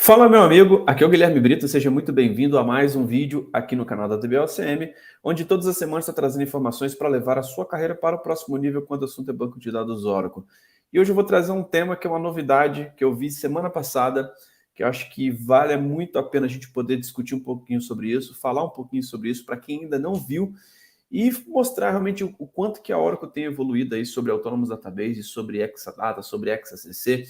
Fala, meu amigo, aqui é o Guilherme Brito, seja muito bem-vindo a mais um vídeo aqui no canal da DBOCM, onde todas as semanas está trazendo informações para levar a sua carreira para o próximo nível quando o assunto é banco de dados Oracle. E hoje eu vou trazer um tema que é uma novidade que eu vi semana passada, que eu acho que vale muito a pena a gente poder discutir um pouquinho sobre isso, falar um pouquinho sobre isso para quem ainda não viu e mostrar realmente o quanto que a Oracle tem evoluído aí sobre Autonomous Database, sobre Exadata, sobre XACC,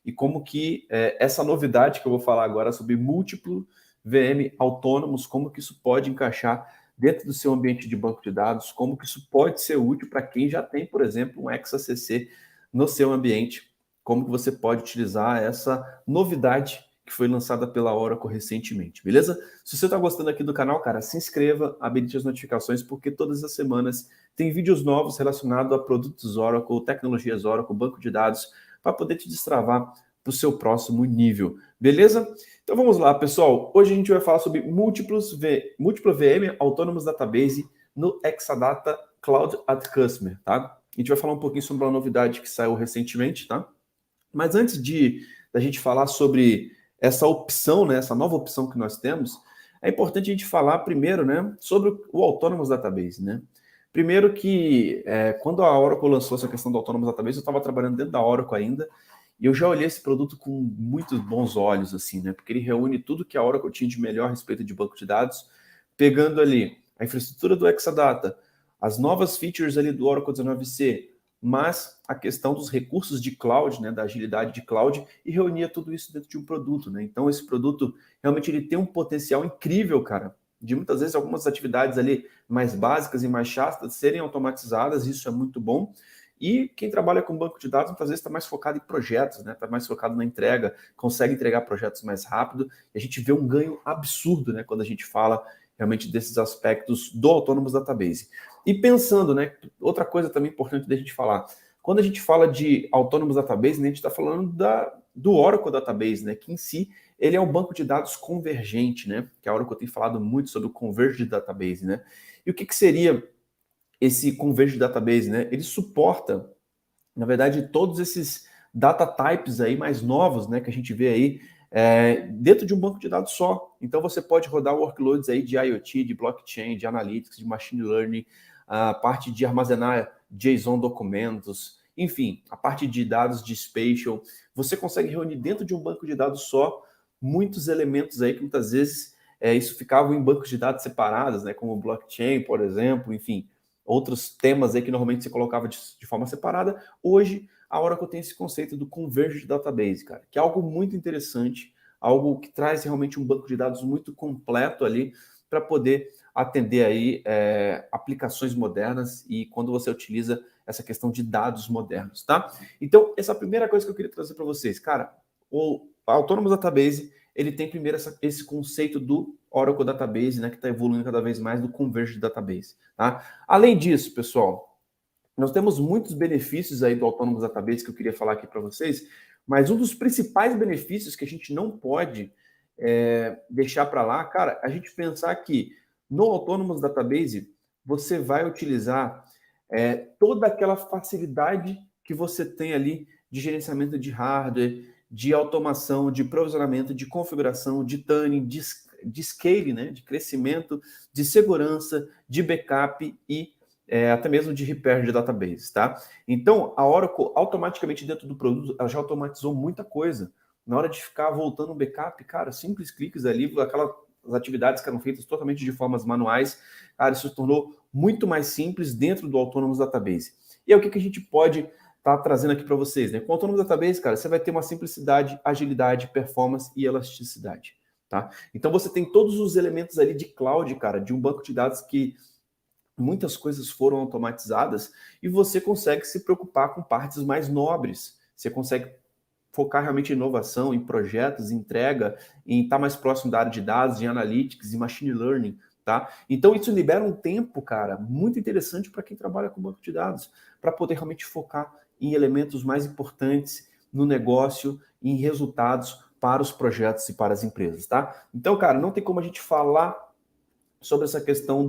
e como que essa novidade que eu vou falar agora sobre múltiplo VM autônomos, como que isso pode encaixar dentro do seu ambiente de banco de dados, como que isso pode ser útil para quem já tem, por exemplo, um XACC no seu ambiente, como que você pode utilizar essa novidade que foi lançada pela Oracle recentemente, beleza? Se você está gostando aqui do canal, cara, se inscreva, habilite as notificações, porque todas as semanas tem vídeos novos relacionados a produtos Oracle, tecnologias Oracle, banco de dados, para poder te destravar para o seu próximo nível, beleza? Então vamos lá, pessoal. Hoje a gente vai falar sobre múltiplo VM Autonomous Database no Exadata Cloud at Customer, tá? A gente vai falar um pouquinho sobre uma novidade que saiu recentemente, tá? Mas antes da gente falar sobre essa opção, né, essa nova opção que nós temos, é importante a gente falar primeiro, né, sobre o Autonomous Database, né? Primeiro que quando a Oracle lançou essa questão do Autonomous Database, eu estava trabalhando dentro da Oracle ainda, e eu já olhei esse produto com muitos bons olhos, assim, né? Porque ele reúne tudo que a Oracle tinha de melhor a respeito de banco de dados, pegando ali a infraestrutura do Exadata, as novas features ali do Oracle 19c, mas a questão dos recursos de cloud, né, da agilidade de cloud, e reunia tudo isso dentro de um produto, né? Então esse produto realmente ele tem um potencial incrível, cara, de muitas vezes algumas atividades ali mais básicas e mais chatas serem automatizadas, isso é muito bom. E quem trabalha com banco de dados muitas vezes está mais focado em projetos, né? Está mais focado na entrega, consegue entregar projetos mais rápido, e a gente vê um ganho absurdo, né, quando a gente fala realmente desses aspectos do Autonomous Database. E pensando, né, outra coisa também importante da gente falar, quando a gente fala de Autonomous Database, né, a gente está falando do Oracle Database, né, que em si ele é um banco de dados convergente, né, que a Oracle tem falado muito sobre o Converged Database, né. E o que seria esse Converged Database, né? Ele suporta, na verdade, todos esses data types aí mais novos, né, que a gente vê aí dentro de um banco de dados só. Então você pode rodar workloads aí de IoT, de blockchain, de analytics, de machine learning, a parte de armazenar JSON documentos, enfim, a parte de dados de spatial. Você consegue reunir dentro de um banco de dados só muitos elementos aí que muitas vezes isso ficava em bancos de dados separados, né, como blockchain, por exemplo, enfim, outros temas aí que normalmente você colocava de forma separada. Hoje, a Oracle tem esse conceito do Converged Database, cara, que é algo muito interessante, algo que traz realmente um banco de dados muito completo ali para poder atender aí aplicações modernas e quando você utiliza essa questão de dados modernos, tá? Então, essa é a primeira coisa que eu queria trazer para vocês. Cara, o Autonomous Database, ele tem primeiro esse conceito do Oracle Database, né, que está evoluindo cada vez mais do Converged Database, tá? Além disso, pessoal, nós temos muitos benefícios aí do Autonomous Database que eu queria falar aqui para vocês, mas um dos principais benefícios que a gente não pode deixar para lá, cara, a gente pensar que no Autonomous Database você vai utilizar toda aquela facilidade que você tem ali de gerenciamento de hardware, de automação, de provisionamento, de configuração, de tuning, de scale, né, de crescimento, de segurança, de backup e até mesmo de repair de database, tá? Então, a Oracle, automaticamente dentro do produto, ela já automatizou muita coisa. Na hora de ficar voltando um backup, cara, simples cliques ali, aquelas atividades que eram feitas totalmente de formas manuais, cara, isso se tornou muito mais simples dentro do Autonomous Database. E é o que a gente pode estar trazendo aqui para vocês, né? Com o Autonomous Database, cara, você vai ter uma simplicidade, agilidade, performance e elasticidade, tá? Então, você tem todos os elementos ali de cloud, cara, de um banco de dados que muitas coisas foram automatizadas e você consegue se preocupar com partes mais nobres. Você consegue focar realmente em inovação, em projetos, em entrega, em estar mais próximo da área de dados, em analytics, em machine learning, tá? Então isso libera um tempo, cara, muito interessante para quem trabalha com banco de dados, para poder realmente focar em elementos mais importantes no negócio, em resultados para os projetos e para as empresas, tá? Então, cara, não tem como a gente falar sobre essa questão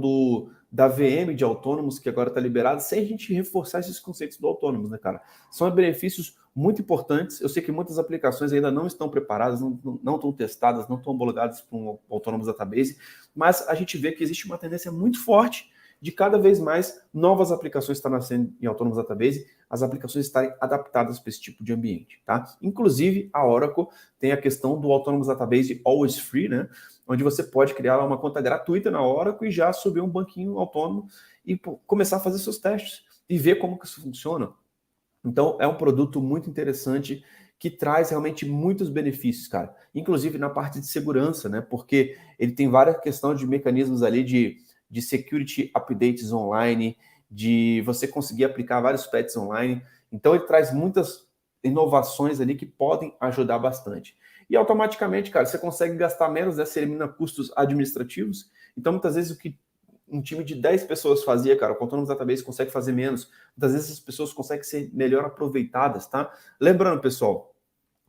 da VM de autônomos, que agora está liberada, sem a gente reforçar esses conceitos do autônomos, né, cara? São benefícios muito importantes. Eu sei que muitas aplicações ainda não estão preparadas, não estão testadas, não estão homologadas para um Autonomous Database, mas a gente vê que existe uma tendência muito forte de cada vez mais novas aplicações estar nascendo em Autonomous Database, as aplicações estarem adaptadas para esse tipo de ambiente, tá? Inclusive, a Oracle tem a questão do Autonomous Database Always Free, né? Onde você pode criar uma conta gratuita na Oracle e já subir um banquinho autônomo e começar a fazer seus testes e ver como que isso funciona. Então, é um produto muito interessante que traz realmente muitos benefícios, cara. Inclusive na parte de segurança, né? Porque ele tem várias questões de mecanismos ali de security updates online, de você conseguir aplicar vários patches online. Então, ele traz muitas inovações ali que podem ajudar bastante. E automaticamente, cara, você consegue gastar menos, né? Você elimina custos administrativos. Então, muitas vezes, o que um time de 10 pessoas fazia, cara, o Autonomous Database consegue fazer menos. Muitas vezes, as pessoas conseguem ser melhor aproveitadas, tá? Lembrando, pessoal,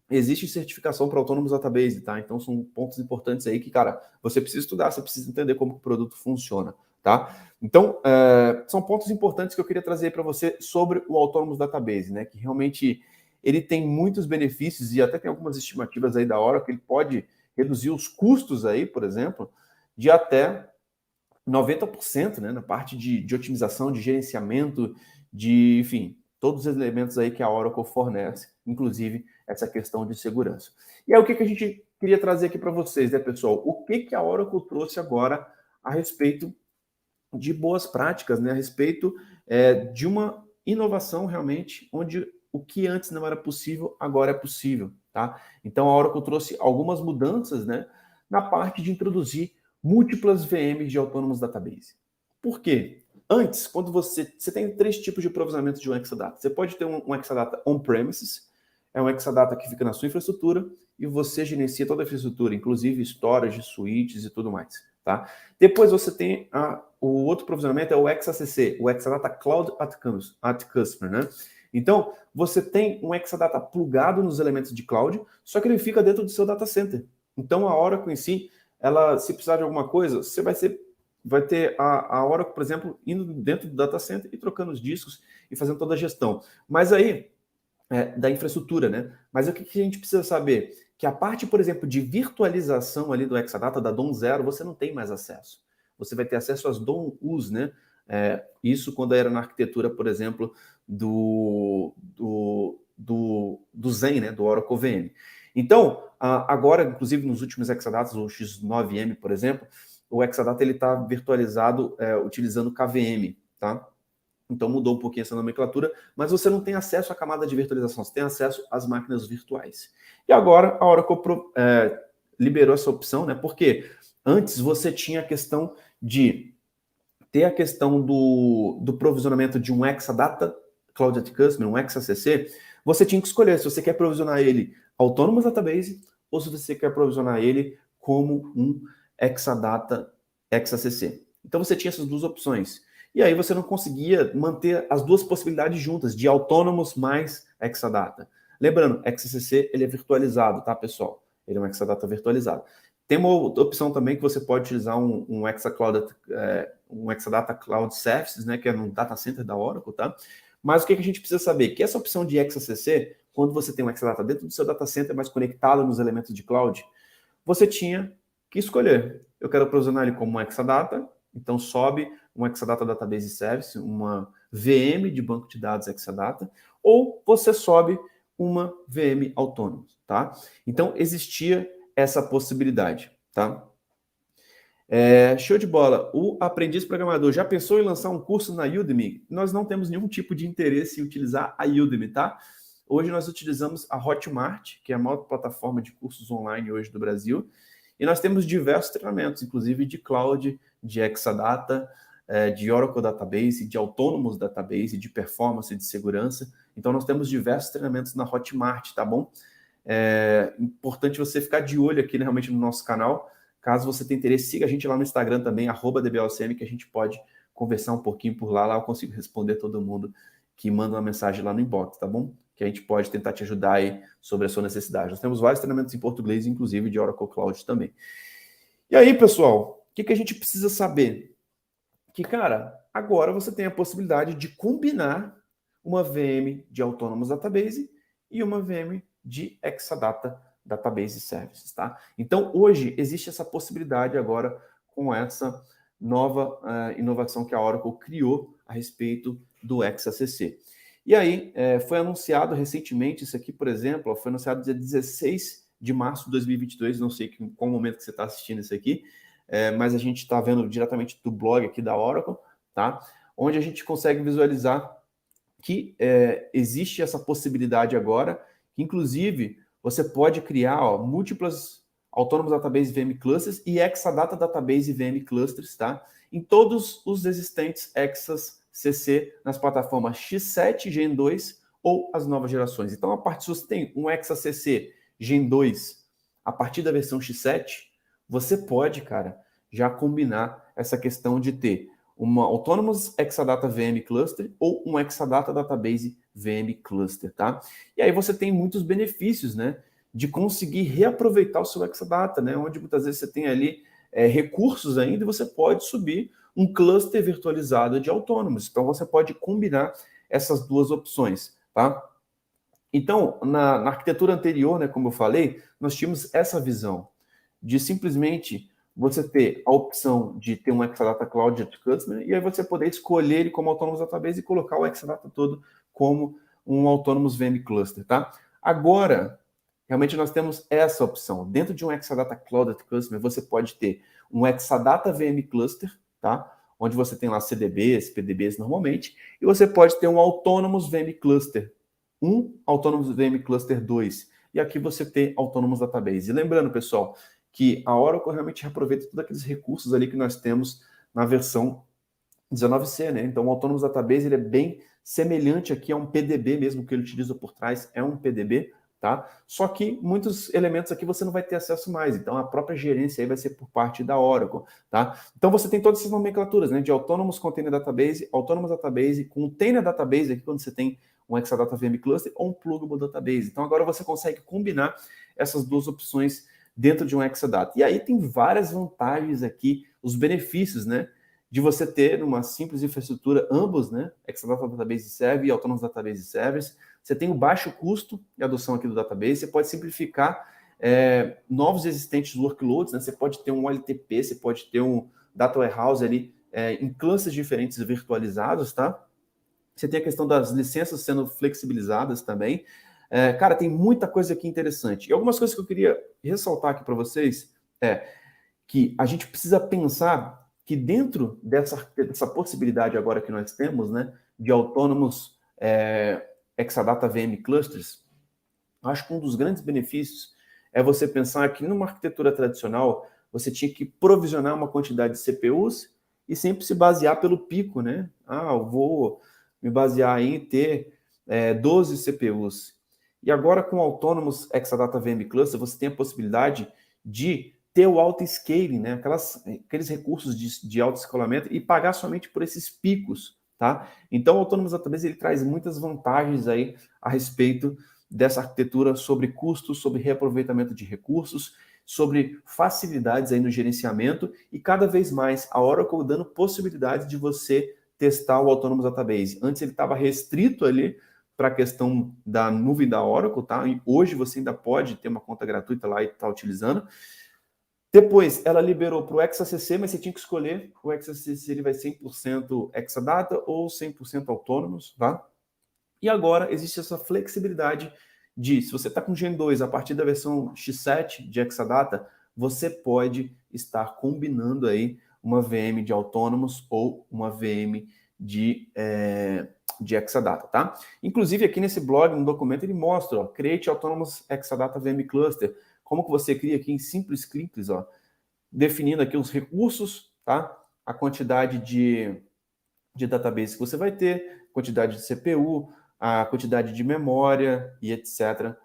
existe certificação para Autonomous Database, tá? Então, são pontos importantes aí que, cara, você precisa estudar, você precisa entender como o produto funciona, tá? Então, são pontos importantes que eu queria trazer para você sobre o Autonomous Database, né? Que realmente ele tem muitos benefícios e até tem algumas estimativas aí da hora que ele pode reduzir os custos aí, por exemplo, de até 90%, né? Na parte de otimização, de gerenciamento, enfim, todos os elementos aí que a Oracle fornece, inclusive essa questão de segurança. E aí o que a gente queria trazer aqui para vocês, né, pessoal? O que a Oracle trouxe agora a respeito de boas práticas, né? A respeito de uma inovação realmente, onde o que antes não era possível, agora é possível, tá? Então a Oracle trouxe algumas mudanças, né, na parte de introduzir múltiplas VMs de Autonomous Database. Por quê? Antes, quando você tem 3 tipos de provisionamento de um Exadata. Você pode ter um Exadata on-premises, é um Exadata que fica na sua infraestrutura e você gerencia toda a infraestrutura, inclusive storage, switches e tudo mais, tá? Depois você tem o outro provisionamento, é o XACC, o Exadata Cloud at Customer, né? Então, você tem um Exadata plugado nos elementos de cloud, só que ele fica dentro do seu data center. Então, a Oracle em si, ela, se precisar de alguma coisa, você vai ter a Oracle, por exemplo, indo dentro do data center e trocando os discos e fazendo toda a gestão. Mas aí, da infraestrutura, né? Mas o que a gente precisa saber? Que a parte, por exemplo, de virtualização ali do Exadata, da DOM 0, você não tem mais acesso. Você vai ter acesso às DOM US, né? Isso quando era na arquitetura, por exemplo, do Zen, né? Do Oracle VM. Então, agora, inclusive nos últimos Exadatas, o X9M, por exemplo, o Exadata está virtualizado utilizando KVM, tá? Então mudou um pouquinho essa nomenclatura, mas você não tem acesso à camada de virtualização, você tem acesso às máquinas virtuais. E agora a Oracle liberou essa opção, né? Porque antes você tinha a questão de ter a questão do provisionamento de um Exadata Cloud at Customer, um XACC, você tinha que escolher se você quer provisionar ele Autonomous Database ou se você quer provisionar ele como um Exadata XACC. Então você tinha essas duas opções. E aí você não conseguia manter as duas possibilidades juntas, de Autonomous mais Exadata. Lembrando, XACC ele é virtualizado, tá, pessoal? Ele é um Exadata virtualizado. Tem uma outra opção também que você pode utilizar um Exadata Cloud Services, né, que é no data center da Oracle, tá? Mas o que a gente precisa saber? Que essa opção de XACC, quando você tem um Exadata dentro do seu data center, mas conectado nos elementos de cloud, você tinha que escolher. Eu quero provisionar ele como um Exadata, então sobe um Exadata Database Service, uma VM de banco de dados Exadata, ou você sobe uma VM autônoma, tá? Então existia essa possibilidade, tá? Show de bola. O aprendiz programador já pensou em lançar um curso na Udemy? Nós não temos nenhum tipo de interesse em utilizar a Udemy, tá? Hoje nós utilizamos a Hotmart, que é a maior plataforma de cursos online hoje do Brasil, e nós temos diversos treinamentos, inclusive de cloud, de Exadata, de Oracle Database, de Autonomous Database, de performance, de segurança. Então nós temos diversos treinamentos na Hotmart, tá bom? É importante você ficar de olho aqui, né, realmente no nosso canal. Caso você tenha interesse, siga a gente lá no Instagram também, @dblcm, que a gente pode conversar um pouquinho por lá. Lá eu consigo responder todo mundo que manda uma mensagem lá no inbox, tá bom? Que a gente pode tentar te ajudar aí sobre a sua necessidade. Nós temos vários treinamentos em português, inclusive de Oracle Cloud também. E aí, pessoal, o que a gente precisa saber? que, cara, agora você tem a possibilidade de combinar uma VM de Autonomous Database e uma VM de Exadata Database Services, tá? Então, hoje, existe essa possibilidade agora com essa nova inovação que a Oracle criou a respeito do XACC. E aí, foi anunciado recentemente, isso aqui, por exemplo, foi anunciado dia 16 de março de 2022, não sei qual momento que você está assistindo isso aqui, mas a gente está vendo diretamente do blog aqui da Oracle, tá? Onde a gente consegue visualizar que existe essa possibilidade agora, que inclusive você pode criar múltiplas Autonomous Database VM Clusters e Exadata Database VM Clusters, tá? Em todos os existentes Exas CC nas plataformas X7, Gen 2 ou as novas gerações. Então, a partir se você tem um Exa CC Gen 2 a partir da versão X7, você pode, cara, já combinar essa questão de ter uma Autonomous Exadata VM Cluster ou um Exadata Database VM Cluster, tá? E aí você tem muitos benefícios, né? De conseguir reaproveitar o seu Exadata, né? Onde muitas vezes você tem ali recursos ainda e você pode subir um cluster virtualizado de Autonomous. Então você pode combinar essas duas opções, tá? Então, na arquitetura anterior, né, como eu falei, nós tínhamos essa visão de simplesmente você ter a opção de ter um Exadata Cloud Customer e aí você poder escolher ele como Autonomous Database e colocar o Exadata todo como um Autonomous VM Cluster, tá? Agora, realmente nós temos essa opção. Dentro de um Exadata Cloud Customer, você pode ter um Exadata VM Cluster, tá? Onde você tem lá CDBs, PDBs normalmente, e você pode ter um Autonomous VM Cluster, um Autonomous VM Cluster 2, e aqui você tem Autonomous Database. E lembrando, pessoal, que a Oracle realmente aproveita todos aqueles recursos ali que nós temos na versão 19C, né? Então, o Autonomous Database ele é bem semelhante aqui a um PDB mesmo, que ele utiliza por trás é um PDB, tá? Só que muitos elementos aqui você não vai ter acesso mais, então a própria gerência aí vai ser por parte da Oracle, tá? Então você tem todas essas nomenclaturas, né? De Autonomous Container Database, Autonomous Database, Container Database, aqui quando você tem um Exadata VM Cluster ou um Pluggable Database. Então agora você consegue combinar essas duas opções dentro de um Exadata. E aí tem várias vantagens aqui, os benefícios, né? De você ter uma simples infraestrutura, ambos, né? Exadata Database Service e Autonomous Database Service. Você tem o baixo custo de adoção aqui do database, você pode simplificar novos existentes workloads, né? Você pode ter um OLTP, você pode ter um Data Warehouse ali em clusters diferentes virtualizados, tá? Você tem a questão das licenças sendo flexibilizadas também. Cara, tem muita coisa aqui interessante. E algumas coisas que eu queria ressaltar aqui para vocês é que a gente precisa pensar que dentro dessa possibilidade agora que nós temos, né, de autônomos Exadata VM Clusters, acho que um dos grandes benefícios é você pensar que numa arquitetura tradicional você tinha que provisionar uma quantidade de CPUs e sempre se basear pelo pico, né? Ah, eu vou me basear em ter 12 CPUs. E agora com o Autonomous Exadata VM Cluster você tem a possibilidade de ter o auto-scaling, né? Aqueles recursos de auto-escalamento e pagar somente por esses picos, tá? Então o Autonomous Database ele traz muitas vantagens aí a respeito dessa arquitetura sobre custos, sobre reaproveitamento de recursos, sobre facilidades aí no gerenciamento e cada vez mais a Oracle dando possibilidades de você testar o Autonomous Database. Antes ele estava restrito ali para a questão da nuvem da Oracle, tá? E hoje você ainda pode ter uma conta gratuita lá e estar utilizando. Depois, ela liberou para o XACC, mas você tinha que escolher o XACC, ele vai 100% Exadata ou 100% autônomos, tá? E agora existe essa flexibilidade de, se você está com Gen 2 a partir da versão X7 de Exadata, você pode estar combinando aí uma VM de autônomos ou uma VM de Exadata, tá? Inclusive aqui nesse blog, no documento, ele mostra, ó, Create Autonomous Exadata VM Cluster, como que você cria aqui em simples cliques, ó, definindo aqui os recursos, tá? A quantidade de database que você vai ter, quantidade de CPU, a quantidade de memória e etc.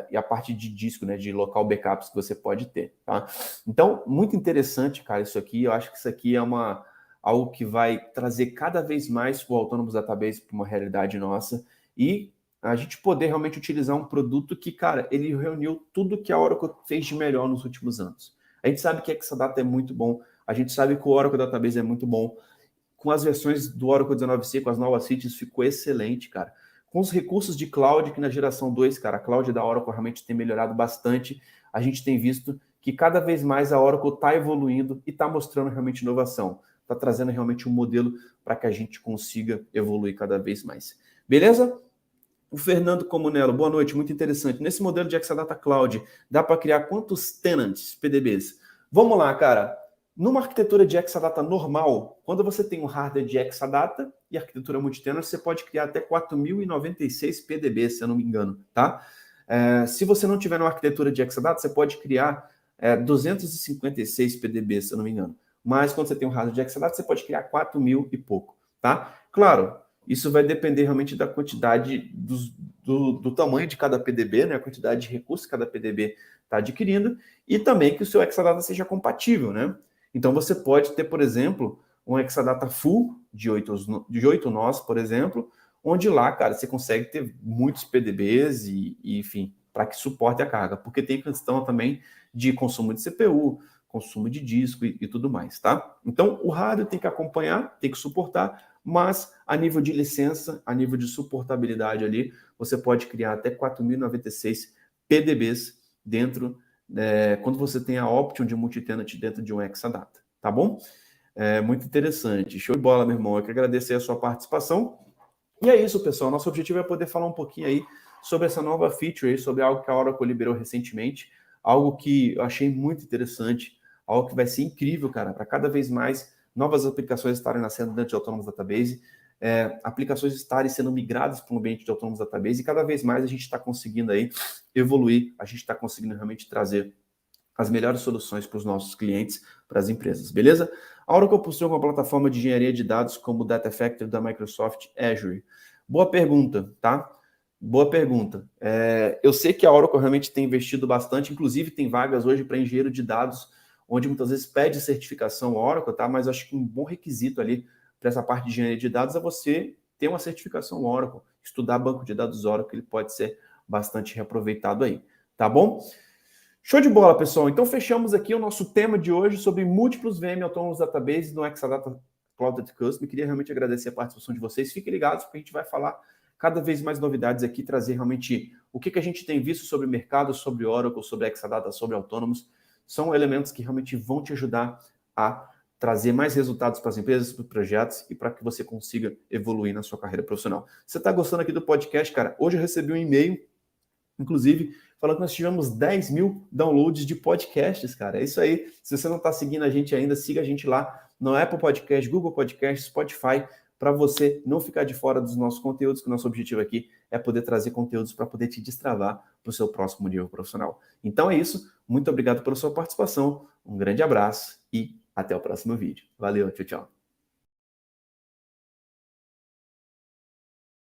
E a parte de disco, né, de local backups que você pode ter, tá? Então, muito interessante, cara, isso aqui. Eu acho que isso aqui é algo que vai trazer cada vez mais o Autonomous Database para uma realidade nossa e a gente poder realmente utilizar um produto que, cara, ele reuniu tudo que a Oracle fez de melhor nos últimos anos. A gente sabe que Exadata é muito bom, a gente sabe que o Oracle Database é muito bom, com as versões do Oracle 19c, com as novas features, ficou excelente, cara. Com os recursos de cloud, que na geração 2, cara, a cloud da Oracle realmente tem melhorado bastante. A gente tem visto que cada vez mais a Oracle está evoluindo e está mostrando realmente inovação. Está trazendo realmente um modelo para que a gente consiga evoluir cada vez mais. Beleza? O Fernando Comunello, boa noite, muito interessante. Nesse modelo de Exadata Cloud, dá para criar quantos tenants, PDBs? Vamos lá, cara. Numa arquitetura de Exadata normal, quando você tem um hardware de Exadata e arquitetura multitenant, você pode criar até 4.096 PDBs, se eu não me engano, tá? Se você não tiver uma arquitetura de Exadata, você pode criar 256 PDBs, se eu não me engano. Mas quando você tem um hardware de Exadata, você pode criar 4.000 e pouco, tá? Claro, isso vai depender realmente da quantidade do tamanho de cada PDB, né? A quantidade de recursos que cada PDB está adquirindo, e também que o seu Exadata seja compatível, né? Então você pode ter, por exemplo, um Exadata full de 8 nós, por exemplo, onde lá, cara, você consegue ter muitos PDBs e enfim, para que suporte a carga, porque tem questão também de consumo de CPU, consumo de disco e tudo mais, tá? Então, o hardware tem que acompanhar, tem que suportar, mas a nível de licença, a nível de suportabilidade ali, você pode criar até 4.096 PDBs dentro, quando você tem a option de multitenant dentro de um Exadata, tá bom? Muito interessante. Show de bola, meu irmão. Eu que agradeço aí a sua participação. E é isso, pessoal. Nosso objetivo é poder falar um pouquinho aí sobre essa nova feature aí, sobre algo que a Oracle liberou recentemente, algo que eu achei muito interessante, algo que vai ser incrível, cara, para cada vez mais novas aplicações estarem nascendo dentro de Autonomous Database, aplicações estarem sendo migradas para um ambiente de Autonomous Database, e cada vez mais a gente está conseguindo aí evoluir, a gente está conseguindo realmente trazer as melhores soluções para os nossos clientes, para as empresas, beleza? A Oracle possui uma plataforma de engenharia de dados como o Data Factory da Microsoft Azure. Boa pergunta, tá? Boa pergunta. Eu sei que a Oracle realmente tem investido bastante, inclusive tem vagas hoje para engenheiro de dados, onde muitas vezes pede certificação Oracle, tá? Mas acho que um bom requisito ali para essa parte de engenharia de dados é você ter uma certificação Oracle, estudar banco de dados Oracle, ele pode ser bastante reaproveitado aí, tá bom? Show de bola, pessoal. Então, fechamos aqui o nosso tema de hoje sobre múltiplos VM Autonomous Database no Exadata Cloud Custom. Queria realmente agradecer a participação de vocês. Fiquem ligados, porque a gente vai falar cada vez mais novidades aqui, trazer realmente o que a gente tem visto sobre o mercado, sobre Oracle, sobre Exadata, sobre Autonomous. São elementos que realmente vão te ajudar a trazer mais resultados para as empresas, para os projetos e para que você consiga evoluir na sua carreira profissional. Você está gostando aqui do podcast, cara? Hoje eu recebi um e-mail, inclusive, falando que nós tivemos 10 mil downloads de podcasts, cara. É isso aí. Se você não está seguindo a gente ainda, siga a gente lá no Apple Podcast, Google Podcast, Spotify, para você não ficar de fora dos nossos conteúdos, que o nosso objetivo aqui é poder trazer conteúdos para poder te destravar para o seu próximo nível profissional. Então é isso. Muito obrigado pela sua participação. Um grande abraço e até o próximo vídeo. Valeu, tchau, tchau.